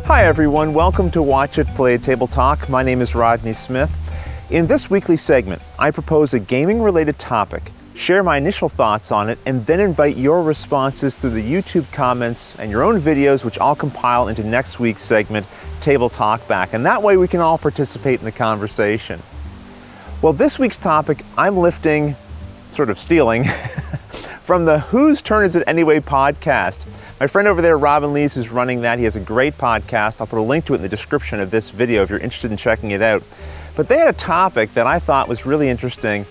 Hi everyone, welcome to Watch It Play Table Talk. My name is Rodney Smith. In this weekly segment, I propose a gaming-related topic, share my initial thoughts on it, and then invite your responses through the YouTube comments and your own videos, which I'll compile into next week's segment, Table Talk Back, and that way we can all participate in the conversation. Well, this week's topic, I'm lifting, sort of stealing, from the Whose Turn Is It Anyway podcast. My friend over there, Robin Lees, who's running that, he has a great podcast. I'll put a link to it in the description of this video if you're interested in checking it out. But they had a topic that I thought was really interesting,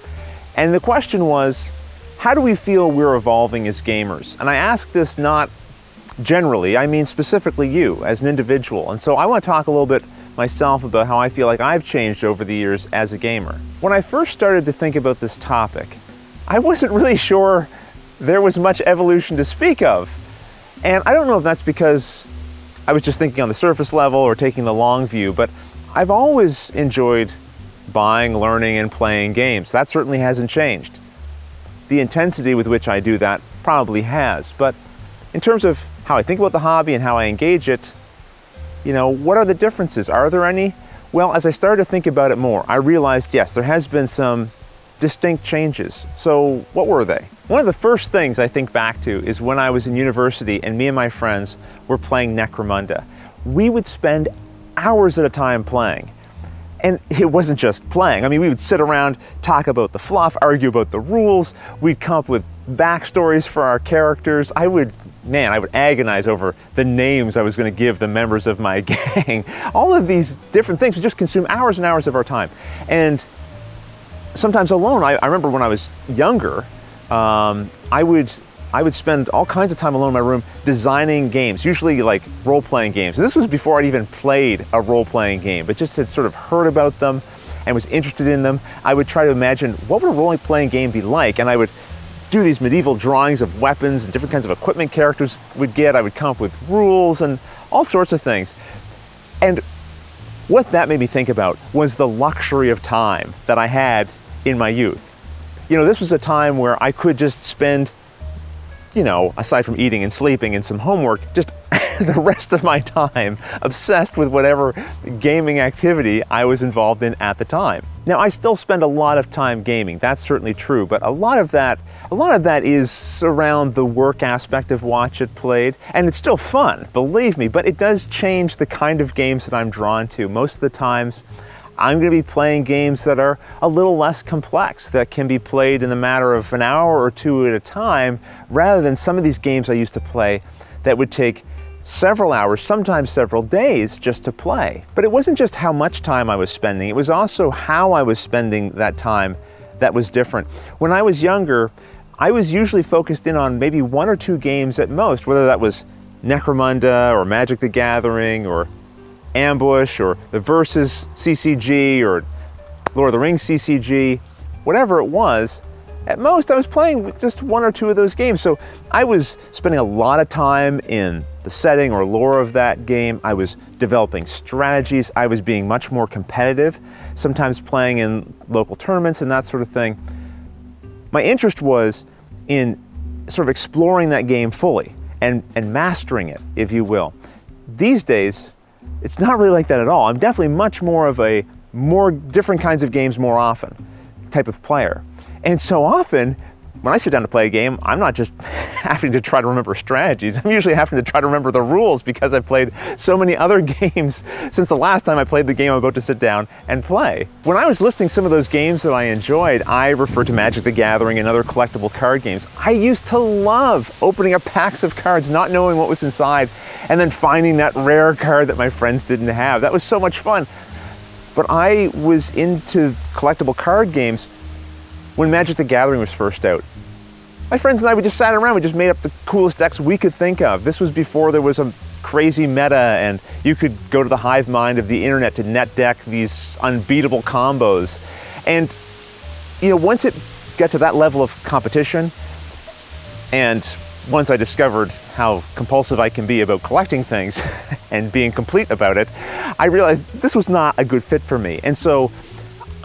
and the question was, how do we feel we're evolving as gamers? And I ask this not generally, I mean specifically you as an individual. And so I want to talk a little bit myself about how I feel like I've changed over the years as a gamer. When I first started to think about this topic, I wasn't really sure there was much evolution to speak of. And I don't know if that's because I was just thinking on the surface level or taking the long view, but I've always enjoyed buying, learning, and playing games. That certainly hasn't changed. The intensity with which I do that probably has, but in terms of how I think about the hobby and how I engage it, you know, what are the differences? Are there any? Well, as I started to think about it more, I realized, yes, there has been some distinct changes. So what were they? One of the first things I think back to is when I was in university and me and my friends were playing Necromunda. We would spend hours at a time playing. And it wasn't just playing. I mean, we would sit around, talk about the fluff, argue about the rules. We'd come up with backstories for our characters. I would agonize over the names I was going to give the members of my gang. All of these different things would just consume hours and hours of our time. And sometimes alone, I remember when I was younger, I would spend all kinds of time alone in my room designing games, usually like role-playing games. And this was before I'd even played a role-playing game, but just had sort of heard about them and was interested in them. I would try to imagine what would a role-playing game be like, and I would do these medieval drawings of weapons and different kinds of equipment characters would get. I would come up with rules and all sorts of things. And what that made me think about was the luxury of time that I had in my youth. You know, this was a time where I could just spend, you know, aside from eating and sleeping and some homework, just the rest of my time obsessed with whatever gaming activity I was involved in at the time. Now, I still spend a lot of time gaming, that's certainly true, but a lot of that is around the work aspect of Watch It Played, and it's still fun, believe me, but it does change the kind of games that I'm drawn to. Most of the times, I'm going to be playing games that are a little less complex, that can be played in the matter of an hour or two at a time, rather than some of these games I used to play that would take several hours, sometimes several days just to play. But it wasn't just how much time I was spending, it was also how I was spending that time that was different. When I was younger, I was usually focused in on maybe one or two games at most, whether that was Necromunda or Magic the Gathering or Ambush or the Versus CCG or Lord of the Rings CCG, whatever it was. At most, I was playing just one or two of those games. So I was spending a lot of time in the setting or lore of that game. I was developing strategies. I was being much more competitive, sometimes playing in local tournaments and that sort of thing. My interest was in sort of exploring that game fully and mastering it, if you will. These days, it's not really like that at all. I'm definitely much more of a more different kinds of games more often type of player. And so often, when I sit down to play a game, I'm not just having to try to remember strategies. I'm usually having to try to remember the rules because I've played so many other games since the last time I played the game I'm about to sit down and play. When I was listing some of those games that I enjoyed, I referred to Magic the Gathering and other collectible card games. I used to love opening up packs of cards, not knowing what was inside, and then finding that rare card that my friends didn't have. That was so much fun. But I was into collectible card games when Magic the Gathering was first out. My friends and I, we just sat around, we just made up the coolest decks we could think of. This was before there was a crazy meta and you could go to the hive mind of the internet to net deck these unbeatable combos. And, you know, once it got to that level of competition, and once I discovered how compulsive I can be about collecting things and being complete about it, I realized this was not a good fit for me. And so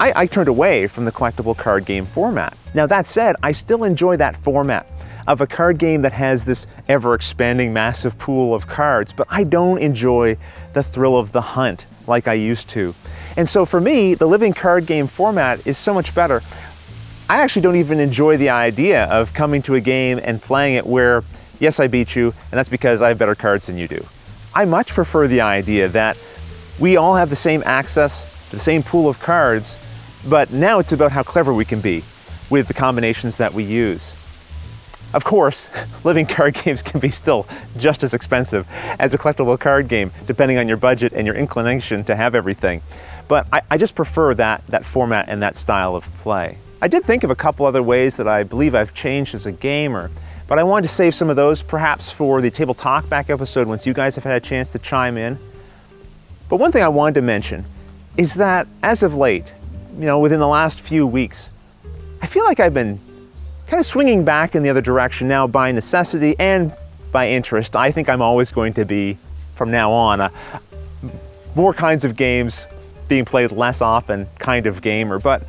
I turned away from the collectible card game format. Now that said, I still enjoy that format. of a card game that has this ever-expanding massive pool of cards, but I don't enjoy the thrill of the hunt like I used to. And so for me, the living card game format is so much better. I actually don't even enjoy the idea of coming to a game and playing it where, yes, I beat you, and that's because I have better cards than you do. I much prefer the idea that we all have the same access to the same pool of cards, but now it's about how clever we can be with the combinations that we use. Of course, living card games can be still just as expensive as a collectible card game, depending on your budget and your inclination to have everything. But I just prefer that format and that style of play. I did think of a couple other ways that I believe I've changed as a gamer, but I wanted to save some of those perhaps for the Table Talk Back episode once you guys have had a chance to chime in. But one thing I wanted to mention is that as of late, within the last few weeks, I feel like I've been kind of swinging back in the other direction now by necessity and by interest. I think I'm always going to be, from now on, more kinds of games being played less often kind of gamer. But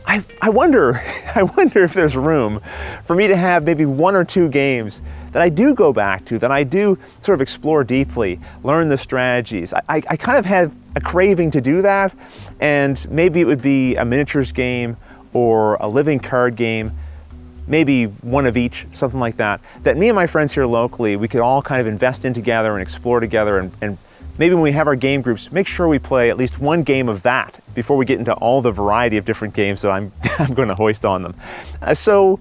I wonder if there's room for me to have maybe one or two games that I do go back to, that I do sort of explore deeply, learn the strategies. I kind of had a craving to do that, and maybe it would be a miniatures game or a living card game, maybe one of each, something like that, that me and my friends here locally, we could all kind of invest in together and explore together, and maybe when we have our game groups, make sure we play at least one game of that before we get into all the variety of different games that I'm going to hoist on them. So,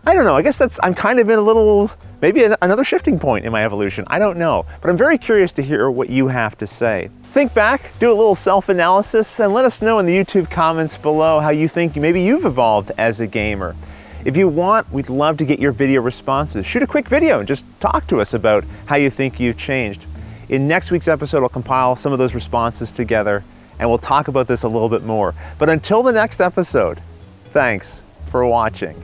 I don't know, I guess I'm kind of in a little, maybe another shifting point in my evolution. I don't know, but I'm very curious to hear what you have to say. Think back, do a little self-analysis, and let us know in the YouTube comments below how you think maybe you've evolved as a gamer. If you want, we'd love to get your video responses. Shoot a quick video and just talk to us about how you think you've changed. In next week's episode, I'll compile some of those responses together, and we'll talk about this a little bit more. But until the next episode, thanks for watching.